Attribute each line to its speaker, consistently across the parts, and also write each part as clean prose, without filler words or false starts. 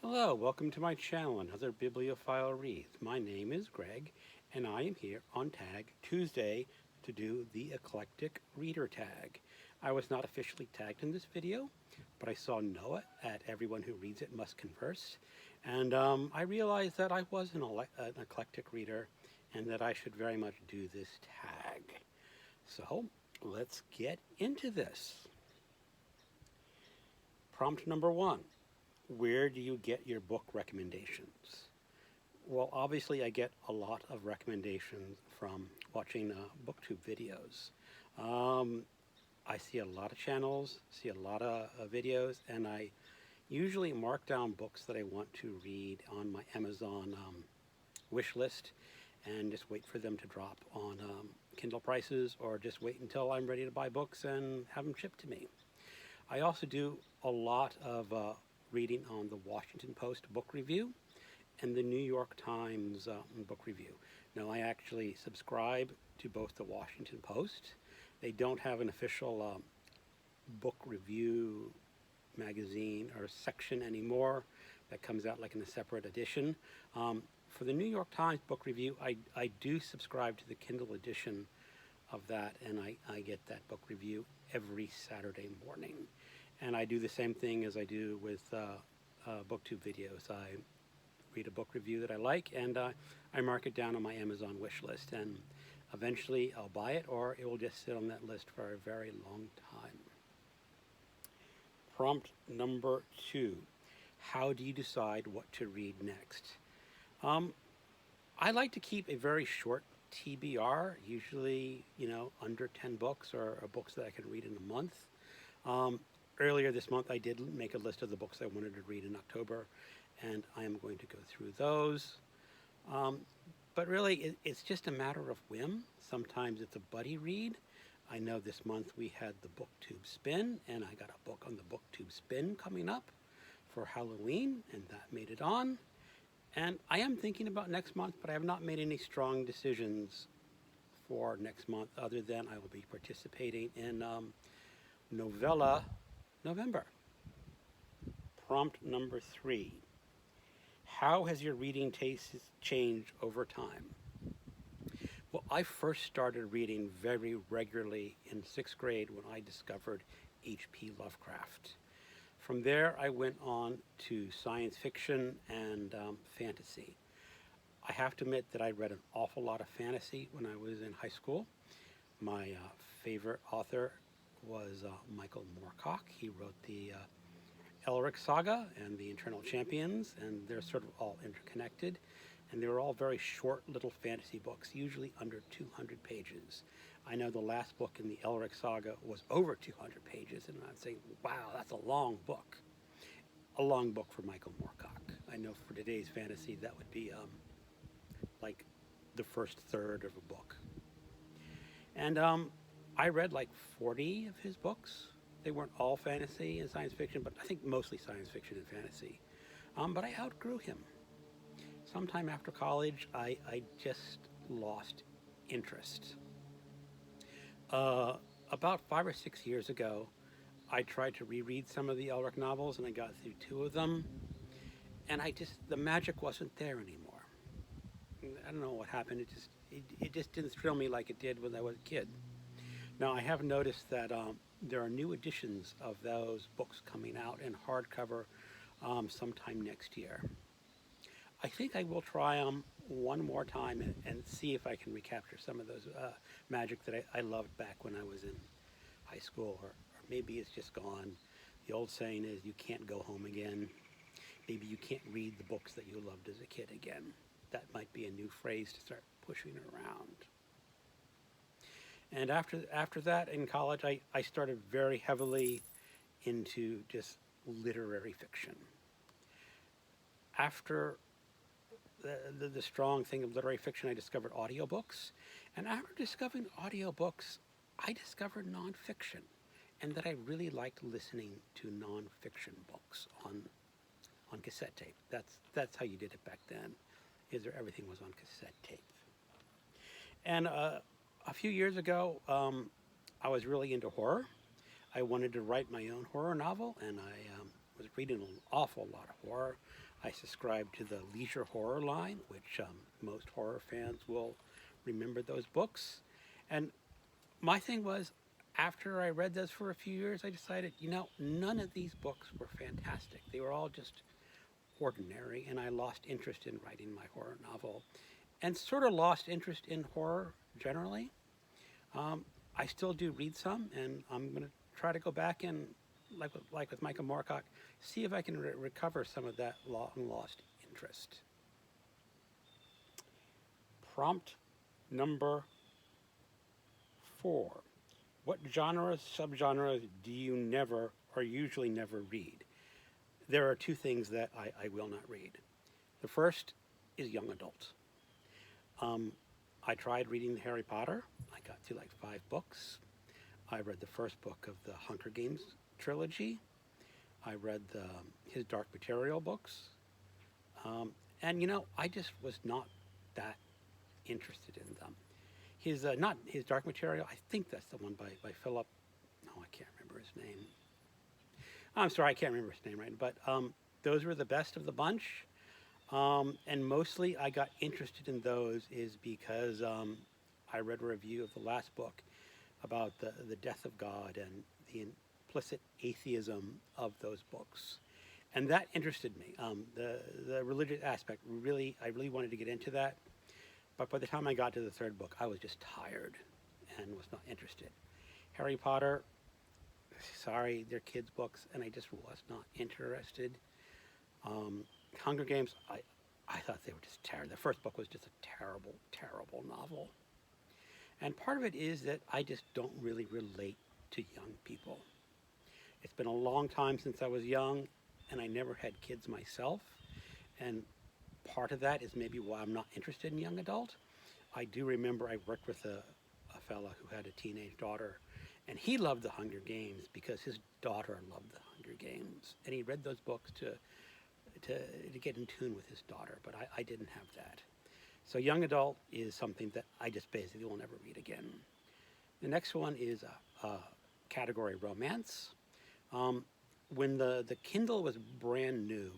Speaker 1: Hello, welcome to my channel, Another Bibliophile Reads. My name is Greg, and I am here on Tag Tuesday to do the Eclectic Reader Tag. I was not officially tagged in this video, but I saw Noah at Everyone Who Reads It Must Converse, and I realized that I was an eclectic reader and that I should very much do this tag. So, let's get into this. Prompt number 1. Where do you get your book recommendations? Well, obviously I get a lot of recommendations from watching booktube videos. I see a lot of channels, see a lot of videos, and I usually mark down books that I want to read on my Amazon wish list and just wait for them to drop on Kindle prices, or just wait until I'm ready to buy books and have them shipped to me. I also do a lot of reading on the Washington Post book review and the New York Times book review. Now, I actually subscribe to both the Washington Post. They don't have an official book review magazine or section anymore that comes out like in a separate edition. For the New York Times book review, I do subscribe to the Kindle edition of that, and I get that book review every Saturday morning. And I do the same thing as I do with booktube videos. I read a book review that I like, and I mark it down on my Amazon wish list, and eventually I'll buy it, or it will just sit on that list for a very long time. Prompt number 2. How do you decide what to read next? I like to keep a very short TBR, usually, under 10 books, or books that I can read in a month. Earlier this month, I did make a list of the books I wanted to read in October, and I am going to go through those. But really, it's just a matter of whim. Sometimes it's a buddy read. I know this month we had the BookTube Spin, and I got a book on the BookTube Spin coming up for Halloween, and that made it on. And I am thinking about next month, but I have not made any strong decisions for next month, other than I will be participating in Novella November. Prompt number 3. How has your reading taste changed over time? Well, I first started reading very regularly in 6th grade when I discovered H.P. Lovecraft. From there, I went on to science fiction and fantasy. I have to admit that I read an awful lot of fantasy when I was in high school. My favorite author was Michael Moorcock. He wrote the Elric Saga and the Eternal Champions, and they're sort of all interconnected. And they were all very short little fantasy books, usually under 200 pages. I know the last book in the Elric Saga was over 200 pages, and I'd say, wow, that's a long book. A long book for Michael Moorcock. I know for today's fantasy, that would be like the first third of a book. And I read like 40 of his books. They weren't all fantasy and science fiction, but I think mostly science fiction and fantasy. But I outgrew him. Sometime after college, I just lost interest. About 5 or 6 years ago, I tried to reread some of the Elric novels, and I got through 2 of them, and the magic wasn't there anymore. I don't know what happened. It just didn't thrill me like it did when I was a kid. Now, I have noticed that there are new editions of those books coming out in hardcover sometime next year. I think I will try them one more time and see if I can recapture some of those magic that I loved back when I was in high school, or maybe it's just gone. The old saying is, you can't go home again. Maybe you can't read the books that you loved as a kid again. That might be a new phrase to start pushing around. And after that, in college, I started very heavily into just literary fiction. After the strong thing of literary fiction, I discovered audiobooks. And after discovering audiobooks, I discovered nonfiction, and that I really liked listening to nonfiction books on cassette tape. That's how you did it back then, everything was on cassette tape. And a few years ago, I was really into horror. I wanted to write my own horror novel, and I was read an awful lot of horror. I subscribe to the Leisure Horror line, which most horror fans will remember those books. And my thing was, after I read those for a few years, I decided, none of these books were fantastic. They were all just ordinary, and I lost interest in writing my horror novel and sort of lost interest in horror generally. I still do read some, and I'm going to try to go back and, like with Michael Moorcock, see if I can recover some of that long lost interest. Prompt number 4. What genres, subgenres do you never or usually never read? There are two things that I will not read. The first is young adult. I tried reading Harry Potter. I got through like 5 books. I read the first book of the Hunger Games trilogy. I read his Dark Material books. And I just was not that interested in them. Not his Dark Material, I think that's the one by Philip. No, I can't remember his name. I'm sorry, I can't remember his name right. But those were the best of the bunch. And mostly I got interested in those is because I read a review of the last book about the death of God and the implicit atheism of those books. And that interested me. The religious aspect, I really wanted to get into that. But by the time I got to the 3rd book, I was just tired and was not interested. Harry Potter, sorry, they're kids' books, and I just was not interested. Hunger Games, I thought they were just terrible. The first book was just a terrible, terrible novel. And part of it is that I just don't really relate to young people. It's been a long time since I was young, and I never had kids myself. And part of that is maybe why I'm not interested in young adult. I do remember I worked with a fella who had a teenage daughter, and he loved the Hunger Games because his daughter loved the Hunger Games. And he read those books to get in tune with his daughter, but I didn't have that. So young adult is something that I just basically will never read again. The next one is category romance. When the Kindle was brand new,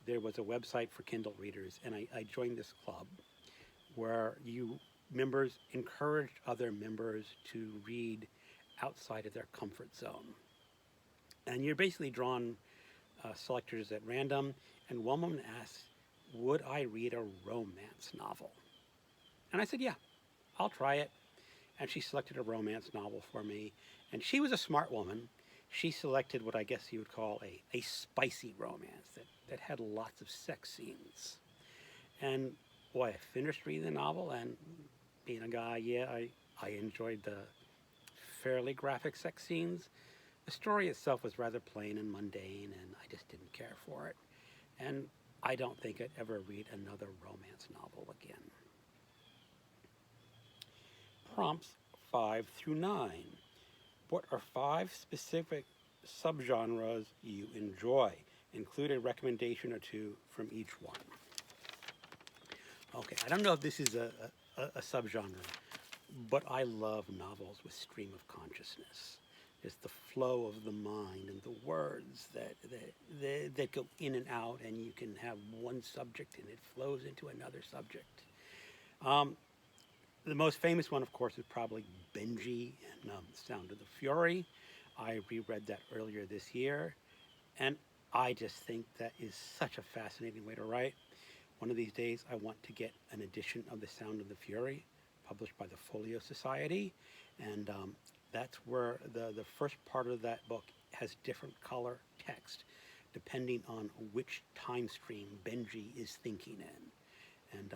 Speaker 1: there was a website for Kindle readers, and I joined this club where members encouraged other members to read outside of their comfort zone. And you're basically drawn selectors at random, and one woman asked, would I read a romance novel? And I said, yeah, I'll try it. And she selected a romance novel for me. And she was a smart woman. She selected what I guess you would call a spicy romance that had lots of sex scenes. And boy, I finished reading the novel, and being a guy, I enjoyed the fairly graphic sex scenes. The story itself was rather plain and mundane, and I just didn't care for it. And I don't think I'd ever read another romance novel again. Prompts 5 through 9. What are 5 specific subgenres you enjoy? Include a recommendation or 2 from each one. Okay, I don't know if this is a subgenre, but I love novels with stream of consciousness. It's the flow of the mind and the words that go in and out, and you can have one subject and it flows into another subject. The most famous one, of course, is probably Benji and Sound of the Fury. I reread that earlier this year, and I just think that is such a fascinating way to write. One of these days, I want to get an edition of The Sound of the Fury, published by the Folio Society, and that's where the first part of that book has different color text depending on which time stream Benji is thinking in. And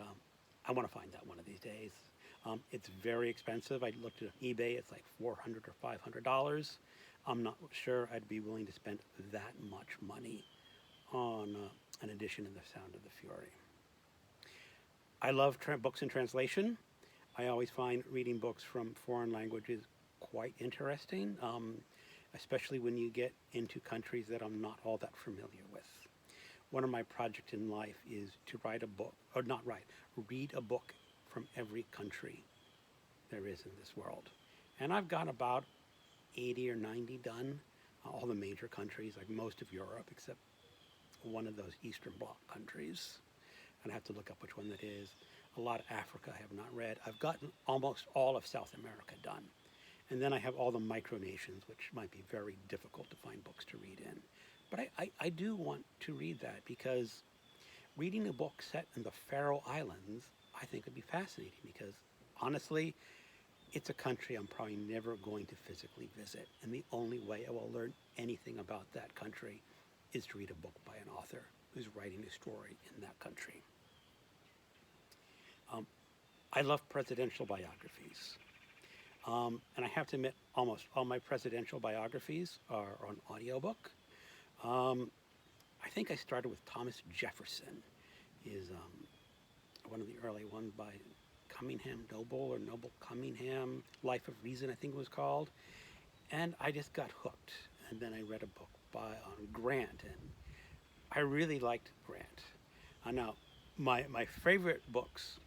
Speaker 1: I want to find that one of these days. It's very expensive. I looked at eBay. It's like $400 or $500. I'm not sure I'd be willing to spend that much money on an edition of The Sound of the Fury. I love books in translation. I always find reading books from foreign languages quite interesting, especially when you get into countries that I'm not all that familiar with. One of my projects in life is to read a book from every country there is in this world. And I've got about 80 or 90 done, all the major countries, like most of Europe, except one of those Eastern Bloc countries. And I have to look up which one that is. A lot of Africa I have not read. I've gotten almost all of South America done. And then I have all the micronations, which might be very difficult to find books to read in. But I do want to read that because reading a book set in the Faroe Islands, I think would be fascinating because honestly, it's a country I'm probably never going to physically visit. And the only way I will learn anything about that country is to read a book by an author who's writing a story in that country. I love presidential biographies. And I have to admit, almost all my presidential biographies are on audiobook. I think I started with Thomas Jefferson. He is one of the early ones by Cunningham Noble or Noble Cunningham, Life of Reason, I think it was called. And I just got hooked. And then I read a book on Grant, and I really liked Grant. Now, my favorite books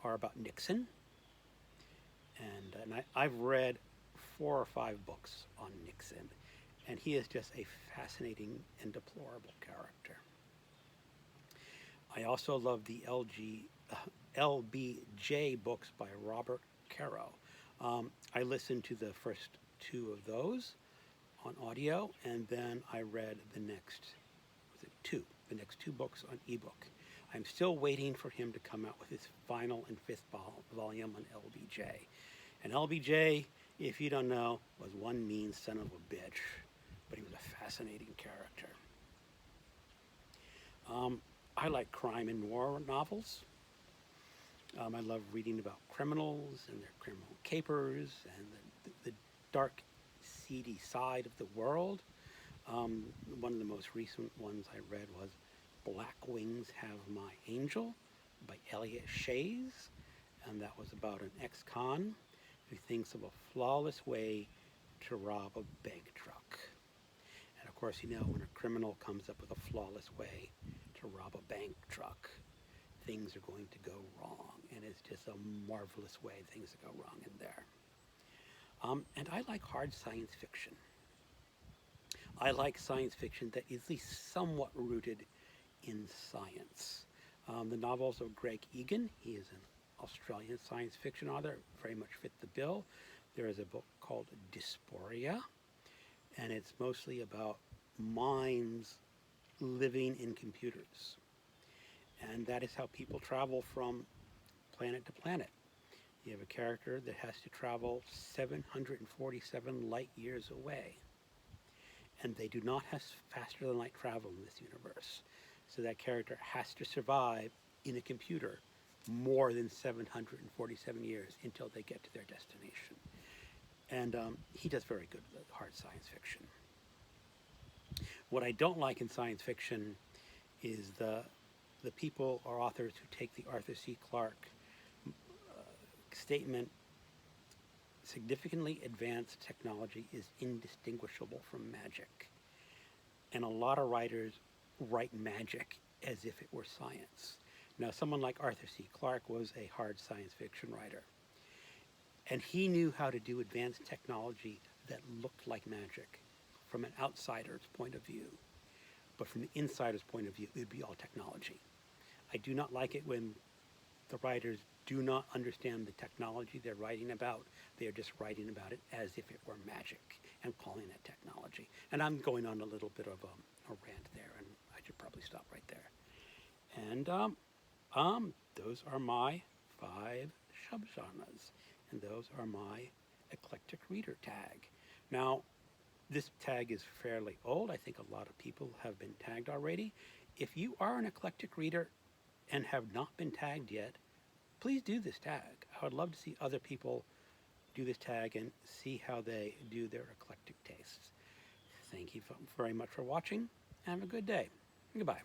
Speaker 1: are about Nixon, and I've read 4 or 5 books on Nixon, and he is just a fascinating and deplorable character. I also love the LBJ books by Robert Caro. I listened to the first 2 of those on audio, and then I read the next 2 books on ebook. I'm still waiting for him to come out with his final and 5th volume on LBJ. And LBJ, if you don't know, was one mean son of a bitch, but he was a fascinating character. I like crime and noir novels. I love reading about criminals and their criminal capers and the dark, seedy side of the world. One of the most recent ones I read was Black Wings Have My Angel by Elliot Shays, and that was about an ex-con who thinks of a flawless way to rob a bank truck. And of course, you know, when a criminal comes up with a flawless way to rob a bank truck, things are going to go wrong, and it's just a marvelous way things go wrong in there. And I like hard science fiction. I like science fiction that is at least somewhat rooted in science. The novels of Greg Egan, he is an Australian science fiction author, very much fit the bill. There is a book called Dysphoria, and it's mostly about minds living in computers. And that is how people travel from planet to planet. You have a character that has to travel 747 light years away. And they do not have faster than light travel in this universe. So that character has to survive in a computer more than 747 years until they get to their destination. And he does very good with hard science fiction. What I don't like in science fiction is the people or authors who take the Arthur C. Clarke statement, significantly advanced technology is indistinguishable from magic. And a lot of writers write magic as if it were science. Now, someone like Arthur C. Clarke was a hard science fiction writer. And he knew how to do advanced technology that looked like magic from an outsider's point of view. But from the insider's point of view, it would be all technology. I do not like it when the writers do not understand the technology they're writing about. They are just writing about it as if it were magic and calling it technology. And I'm going on a little bit of a rant there, and I should probably stop right there. And those are my 5 subgenres, and those are my Eclectic Reader Tag. Now, this tag is fairly old. I think a lot of people have been tagged already. If you are an eclectic reader and have not been tagged yet, please do this tag. I would love to see other people do this tag and see how they do their eclectic tastes. Thank you very much for watching. Have a good day. Goodbye.